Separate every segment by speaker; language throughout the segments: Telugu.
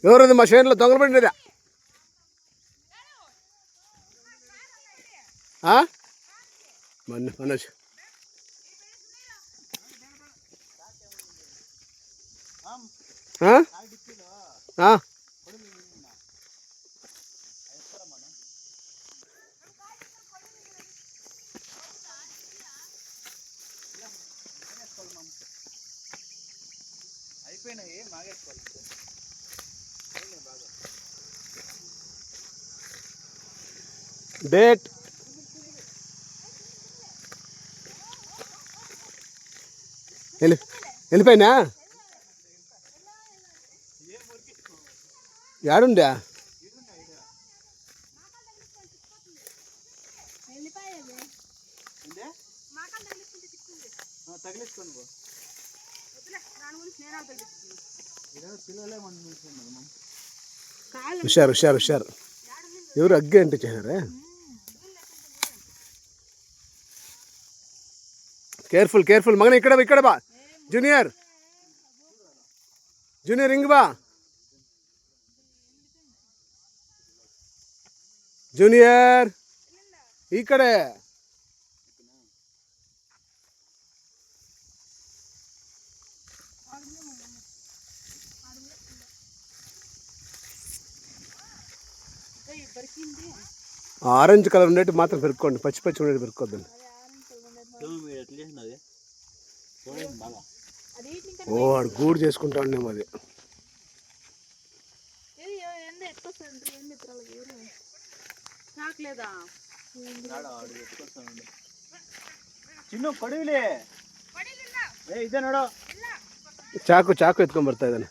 Speaker 1: ఎవరు మా చేనులో దొంగలు పడినదా? మనోజ్ డేట్ వెళ్ళిపోయినా యాడుండా? హుషారు హుషారు హుషారు. ఎవరు అగ్గి అంటే చేశారే? Careful careful మగన. ఇక్కడ బా జూనియర్, జూనియర్ ఇంక బా జూనియర్, ఇక్కడే. ఆరెంజ్ కలర్ ఉండేటి మాత్రం పెరుక్కోండి, పచ్చి పచ్చి ఉండేది పెరుక్కోద్దండి. ఓ వాడు గూడు చేసుకుంటా ఉన్నాము. అది చాకు చాకు ఎత్తుకొని పడతా ఇదని.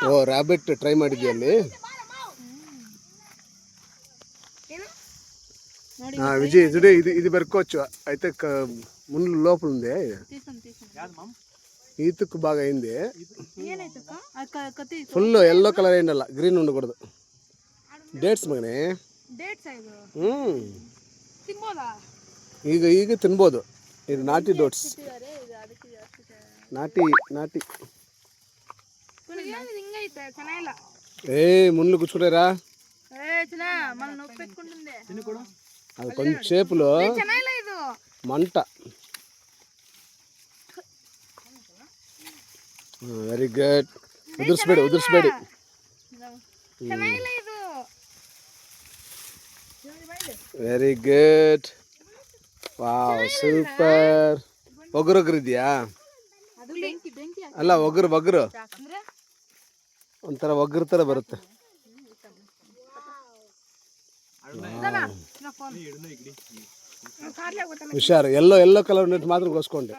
Speaker 1: ಓ ರ್ಯಾಬಿಟ್ ಟ್ರೈ ಮಾಡಿದ್ಯಾ ಅಲ್ಲಿ? విజయ్ చూడే, ఇది పెరుక్కోవచ్చు అయితే. ముందు లోపల ఉంది, ఈతుకు బాగా అయింది. ఫుల్ ఎల్లో కలర్ అయింది, అలా గ్రీన్ ఉండకూడదు. డేట్స్ మగనే, ಈಗ ತಿನ್ಬೋದು. ಇದು ನಾಟಿ ಡೋಟ್ಸ್, ನಾಟಿ ನಾಟಿ. ఏ ముళ్ళు కూర్చుంటారా? అది కొంచెం సేపులో మంట. Very good. ఉదుర్స్బేడి. Very good. Wow super. ಒಗರು ಇದೆಯಾ? ಅಲ್ಲ ಒಗರು ಒಂಥರ ಒಗ್ಗರ ಥರ ಬರುತ್ತೆ. ಹುಷಾರು. ఎల్లో కలర్ ఉన్నట్టు మాత్రం కోసుకోండి.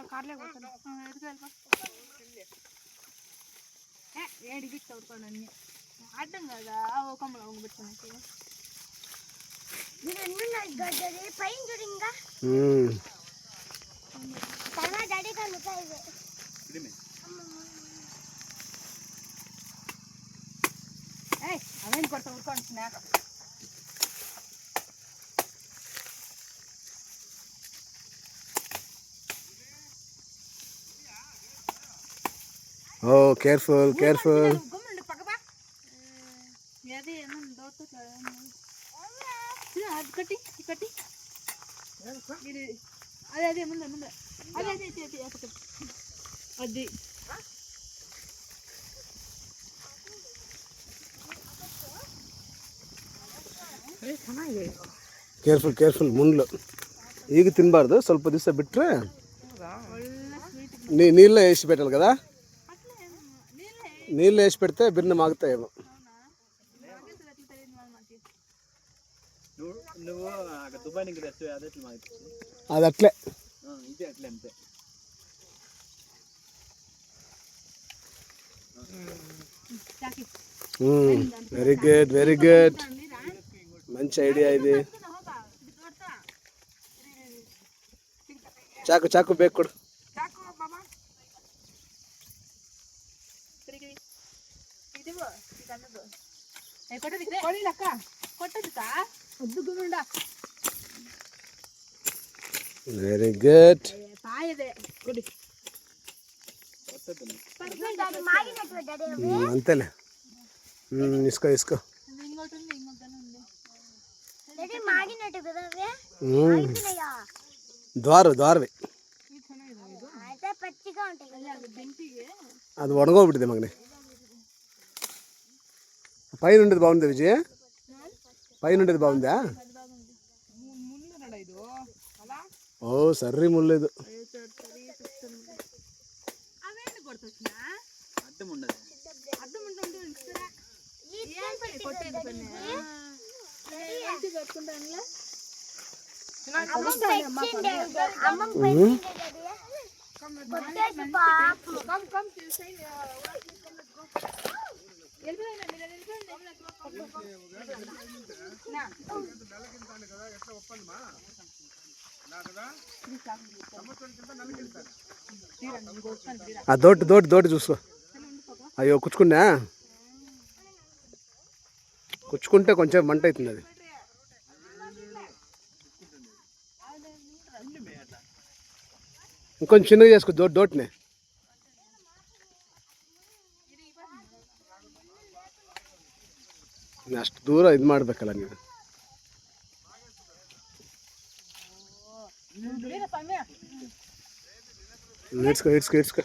Speaker 1: Oh careful careful. Careful careful. ಮುಂಡ್ಲು ಈಗ ತಿನ್ನಬಾರ್ದು, ಸ್ವಲ್ಪ ದಿವಸ ಬಿಟ್ಟರೆ నీళ్ళలో వేసి పెట్టాలి కదా. నీళ్ళు వేసి పెడితే భిన్నం ఆగుతాయేమో. అది అట్లే. Very good very good. మంచి ఐడియా ఇది. చాకు ಬೇಕು ಕೊಡು. Very good. అంతేలే ఇసుకో ఇసుకో ద్వారవి అది వడగోబెట్టింది మగని పైన ఉండేది బాగుంది విజయ్ పైన ఉండేది బాగుందా ఓ సర్రీ ముళ్ళేదు దోటి చూసుకో అయ్యో కుచ్చుకుంటే కొంచెం మంట అవుతుంది అది ఇంకొంచెం చిన్నగా చేసుకో దోటిని ಅಷ್ಟು ದೂರ ಇದು ಮಾಡಬೇಕಲ್ಲ ನೀವು ಇಡ್ಸ್ಕೊ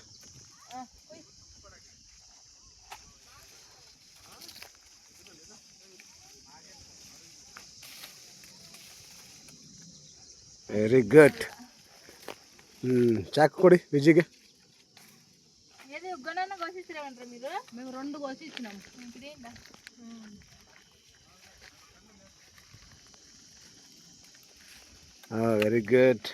Speaker 1: ವೆರಿ ಗುಡ್ చాకు కొడి విజయ్కి
Speaker 2: మేము 2 కోసి ఇచ్చినాము
Speaker 1: వెరీ గుడ్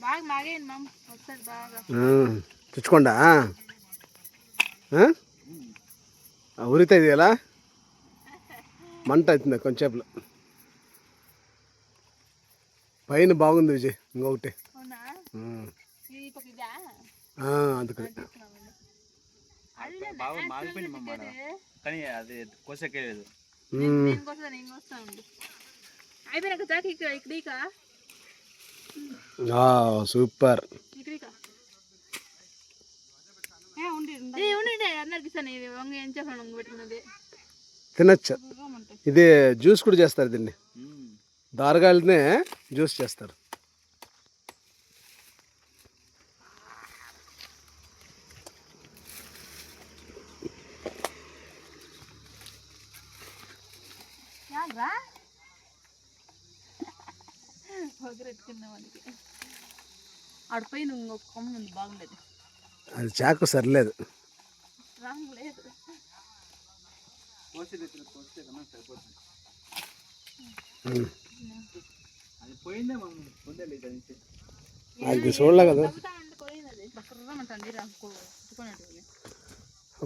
Speaker 2: బాగా మాగేయండి మమ్ ఒకసారి బాగా
Speaker 1: తెచ్చుకోండా ఉరితుంది ఎలా మంట అవుతుంది కొంచెంసేపులో పైన బాగుంది విజయ్ ఇంకొకటి అందుకని
Speaker 3: బాగా మాగిపోయింది కానీ అది కోసెక్కలేదు
Speaker 1: సూపర్ తినచ్చు ఇది జ్యూస్ కూడా చేస్తారు దీన్ని దారగాయలనే జ్యూస్ చేస్తారు
Speaker 2: ఆడిపోయి ఇంకొక కొమ్మ ఉంది బాగుండేది
Speaker 1: అది చాకు సరిలేదు అది చూడలే కదా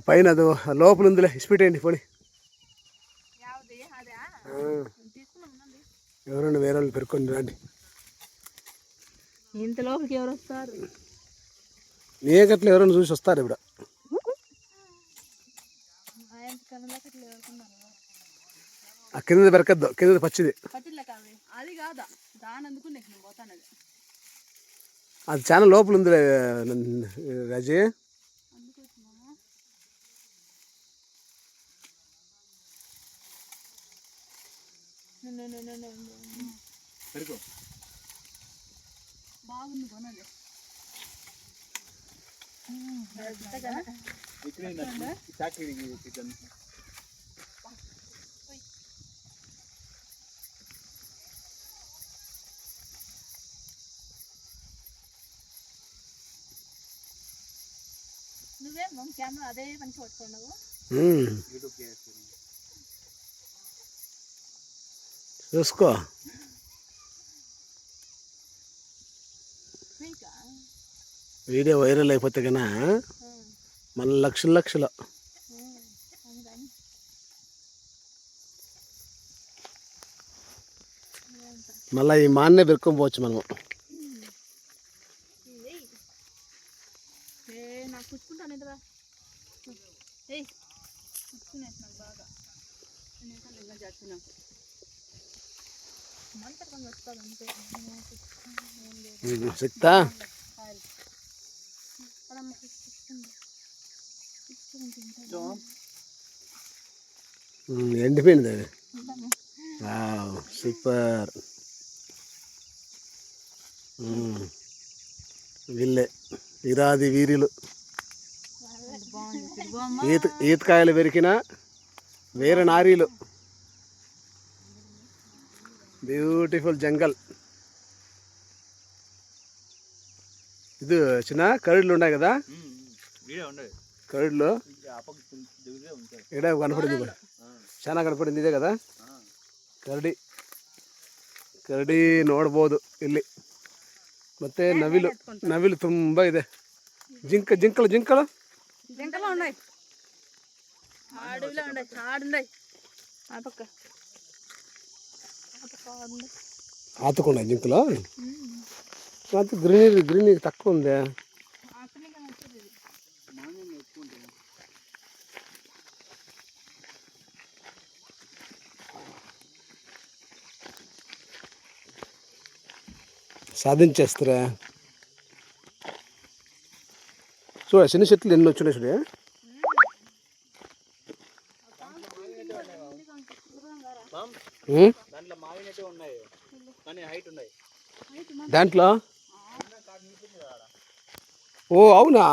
Speaker 1: పైన అది లోపల ఉందిలే స్పీడ్ అయ్యండి పోనీ ఎవరండి వేరే వాళ్ళు పెరుక్కొని రండి
Speaker 2: ఇంత లోపలికి ఎవరు వస్తారు
Speaker 1: నీకట్లా ఎవరైనా చూసి వస్తారు ఇప్పుడు ఆ కింద పెరకద్దు కింద పచ్చిది
Speaker 2: అది కాదా దాని అందుకు నేను పోతాను
Speaker 1: అది చాలా లోపల ఉంది రాజీ
Speaker 2: బాగుంది కొనది నువ్వేమో కెమెరా అదే పనికి పట్టుకున్నావు
Speaker 1: చూసుకో వీడియో వైరల్ అయిపోతే కన్నా మన లక్షలు మళ్ళీ ఈ మాన్నే పెరుక్కొని పోవచ్చు మనము
Speaker 2: ఏయ్ కూర్చునేసి నాకు బాగా నేను ఇంకా చేస్తున్నాను మంతకం వస్తుంది అంతే
Speaker 1: సిక్తా ఎండిపోయింది అది సూపర్ వీళ్ళే వీరాది వీరులు ఈతకాయలు పెరికిన వీర నారీలు బ్యూటిఫుల్ జంగల్ ఇది చిన్న కరుడులు ఉన్నాయి కదా కరుడులో ఇక్కడ కనపడింది చాలా కనపడింది ఇదే కదా ಕರಡಿ ಕರಡಿ ನೋಡ್ಬೋದು ಇಲ್ಲಿ ಮತ್ತೆ ನವಿಲು ತುಂಬ ಇದೆ ಜಿಂಕಲು
Speaker 2: ఉన్నాయి అడవిలో ఉన్నాయి ఆడున్నాయి ఆ పక్క
Speaker 1: ఆతుకున్నాయి జింకలు అంత గ్రీనరీ తక్కువ ఉంది సాధించేస్తారా చూడ చిన్న చెట్లు ఎన్ని వచ్చినాయి చూడ దాంట్లో ఓ అవునా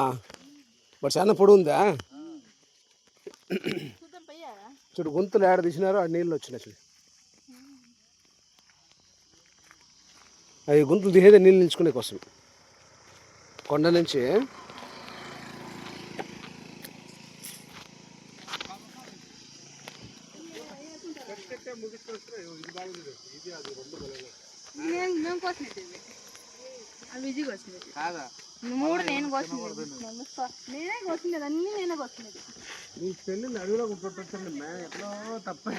Speaker 1: మరి చాలా పొడి ఉందా చూడు గొంతులు ఏడ తీసినారో ఆ నీళ్ళు వచ్చినాయి చూడు అవి గొంతులు తీసేదే నీళ్ళు నిల్చుకునే కోసం కొండ నుంచి
Speaker 2: మూడు నేను కోసినది నేనే కోసినది అన్నీ నేనే కోసినది
Speaker 1: నీ పెళ్ళి అడవిలో ఎట్లా తప్ప